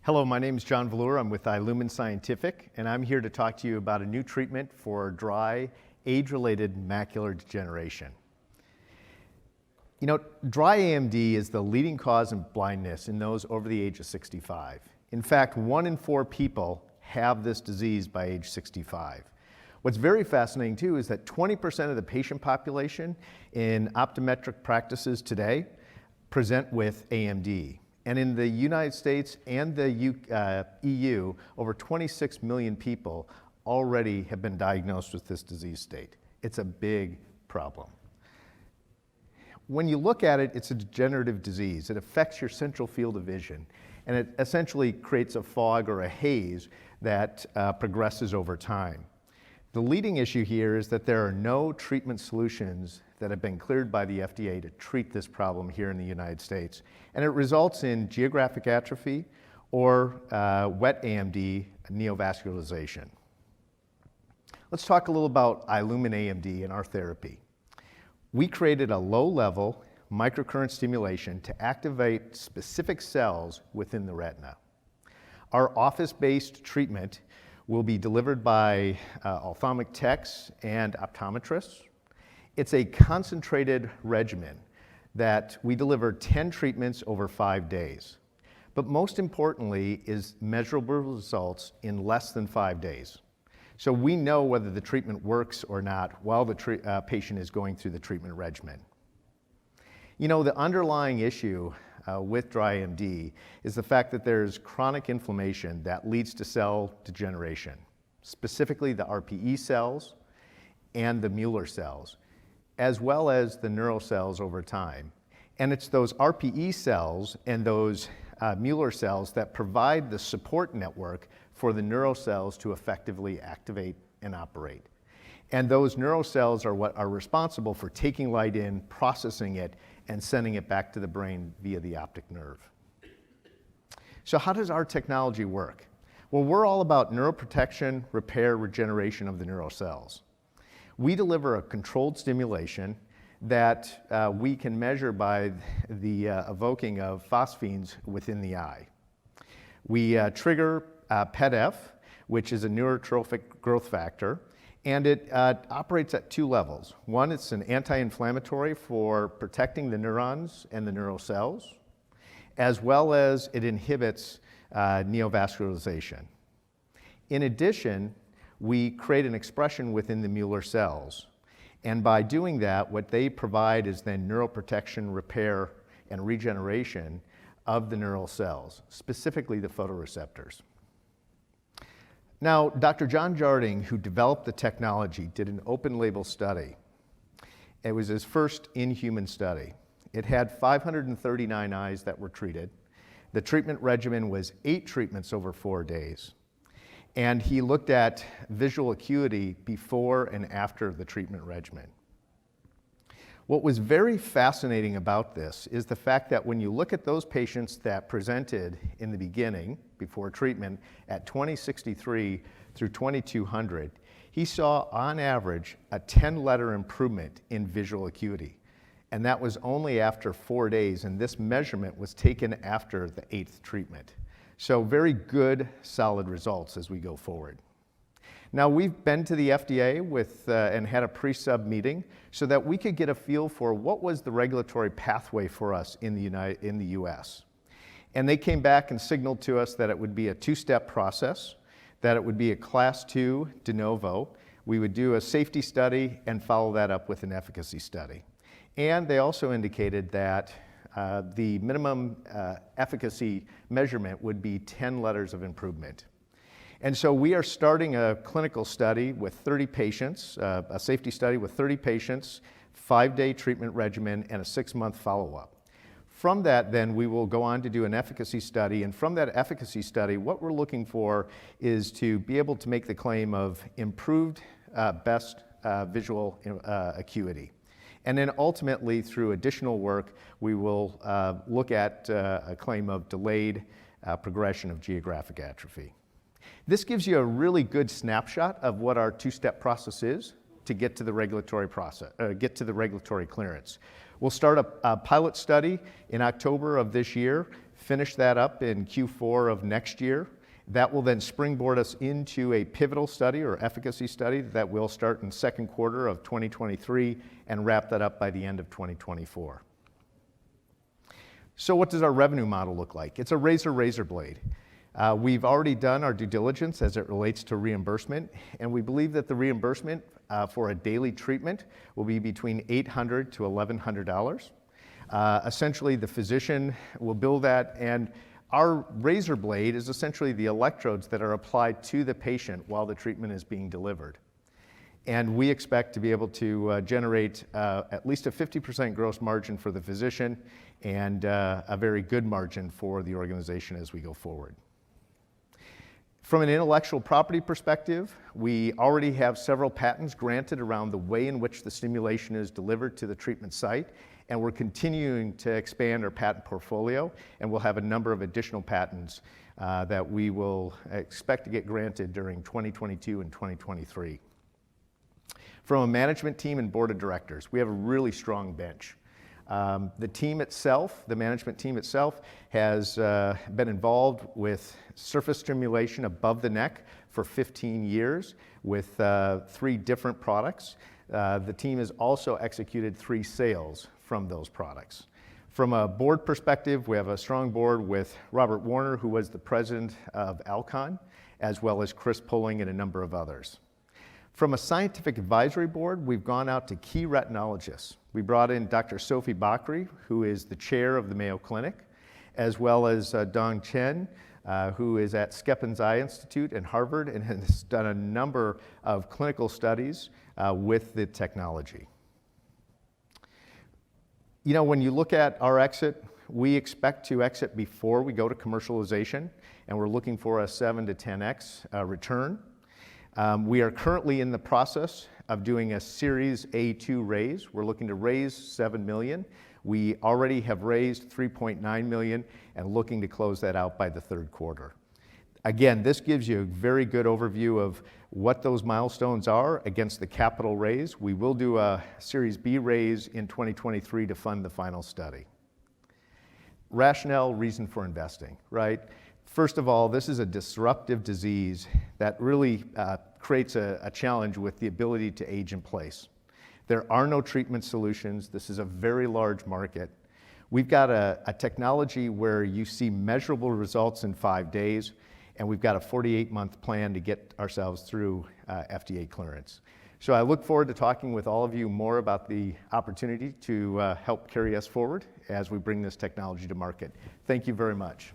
Hello, my name is John VeLure. I'm with i-Lumen Scientific, and I'm here to talk to you about a new treatment for dry, age-related macular degeneration. You know, dry AMD is the leading cause of blindness in those over the age of 65. In fact, 1 in 4 people have this disease by age 65. What's very fascinating too is that 20% of the patient population in optometric practices today present with AMD. And in the United States and the EU, over 26 million people already have been diagnosed with this disease state. It's a big problem. When you look at it, it's a degenerative disease. It affects your central field of vision, and it essentially creates a fog or a haze that progresses over time. The leading issue here is that there are no treatment solutions that have been cleared by the FDA to treat this problem here in the United States. And it results in geographic atrophy or wet AMD neovascularization. Let's talk a little about i-Lumen AMD and our therapy. We created a low-level microcurrent stimulation to activate specific cells within the retina. Our office-based treatment will be delivered by ophthalmic techs and optometrists. It's a concentrated regimen that we deliver 10 treatments over 5 days. But most importantly is measurable results in less than 5 days. So we know whether the treatment works or not while the patient is going through the treatment regimen. You know, the underlying issue with dry AMD is the fact that there's chronic inflammation that leads to cell degeneration, specifically the RPE cells and the Macular cells, as well as the neural cells over time. And it's those RPE cells and those Macular cells that provide the support network for the neural cells to effectively activate and operate. And those neural cells are what are responsible for taking light in, processing it, and sending it back to the brain via the optic nerve. So how does our technology work? Well, we're all about neuroprotection, repair, regeneration of the neural cells. We deliver a controlled stimulation that we can measure by the evoking of phosphines within the eye. We trigger PET-F, which is a neurotrophic growth factor, and it operates at 2 levels. One, it's an anti-inflammatory for protecting the neurons and the neural cells, as well as it inhibits neovascularization. In addition, we create an expression within the Macular cells. And by doing that, what they provide is then neuroprotection, repair, and regeneration of the neural cells, specifically the photoreceptors. Now, Dr. John Jarding, who developed the technology, did an open label study. It was his first in-human study. It had 539 eyes that were treated. The treatment regimen was 8 treatments over 4 days. And he looked at visual acuity before and after the treatment regimen. What was very fascinating about this is the fact that when you look at those patients that presented in the beginning, before treatment, at 2063 through 2200, he saw on average a 10-letter improvement in visual acuity. And that was only after 4 days, and this measurement was taken after the 8th treatment. So very good, solid results as we go forward. Now, we've been to the FDA and had a pre-sub meeting so that we could get a feel for what was the regulatory pathway for us in the US. And they came back and signaled to us that it would be a 2-step process, that it would be a Class 2 de novo. We would do a safety study and follow that up with an efficacy study. And they also indicated that the minimum efficacy measurement would be 10 letters of improvement. And so we are starting a clinical study with 30 patients, a safety study with 30 patients, 5-day treatment regimen, and a 6-month follow-up. From that, then, we will go on to do an efficacy study, and from that efficacy study, what we're looking for is to be able to make the claim of improved best visual acuity. And then ultimately, through additional work, we will look at a claim of delayed progression of geographic atrophy. This gives you a really good snapshot of what our 2-step process is to get to the regulatory clearance. We'll start a pilot study in October of this year, finish that up in Q4 of next year. That will then springboard us into a pivotal study or efficacy study that will start in second quarter of 2023 and wrap that up by the end of 2024. So what does our revenue model look like? It's a razor blade. We've already done our due diligence as it relates to reimbursement, and we believe that the reimbursement for a daily treatment will be between $800 to $1,100. Essentially, the physician will bill that, and our razor blade is essentially the electrodes that are applied to the patient while the treatment is being delivered. And we expect to be able to generate at least a 50% gross margin for the physician and a very good margin for the organization as we go forward. From an intellectual property perspective, we already have several patents granted around the way in which the stimulation is delivered to the treatment site, and we're continuing to expand our patent portfolio, and we'll have a number of additional patents that we will expect to get granted during 2022 and 2023. From a management team and board of directors, we have a really strong bench. The team itself, the management team itself, has been involved with surface stimulation above the neck for 15 years with 3 different products. The team has also executed 3 sales from those products. From a board perspective, we have a strong board with Robert Warner, who was the president of Alcon, as well as Chris Pulling and a number of others. From a scientific advisory board, we've gone out to key retinologists. We brought in Dr. Sophie Bakri, who is the chair of the Mayo Clinic, as well as Dong Chen, who is at Skepin's Eye Institute in Harvard and has done a number of clinical studies with the technology. You know, when you look at our exit, we expect to exit before we go to commercialization, and we're looking for a 7 to 10x return. We are currently in the process of doing a Series A2 raise. We're looking to raise $7 million. We already have raised $3.9 million and looking to close that out by the third quarter. Again, this gives you a very good overview of what those milestones are against the capital raise. We will do a Series B raise in 2023 to fund the final study. Rationale, reason for investing, right? First of all, this is a disruptive disease that really creates a challenge with the ability to age in place. There are no treatment solutions. This is a very large market. We've got a technology where you see measurable results in 5 days, and we've got a 48-month plan to get ourselves through FDA clearance. So I look forward to talking with all of you more about the opportunity to help carry us forward as we bring this technology to market. Thank you very much.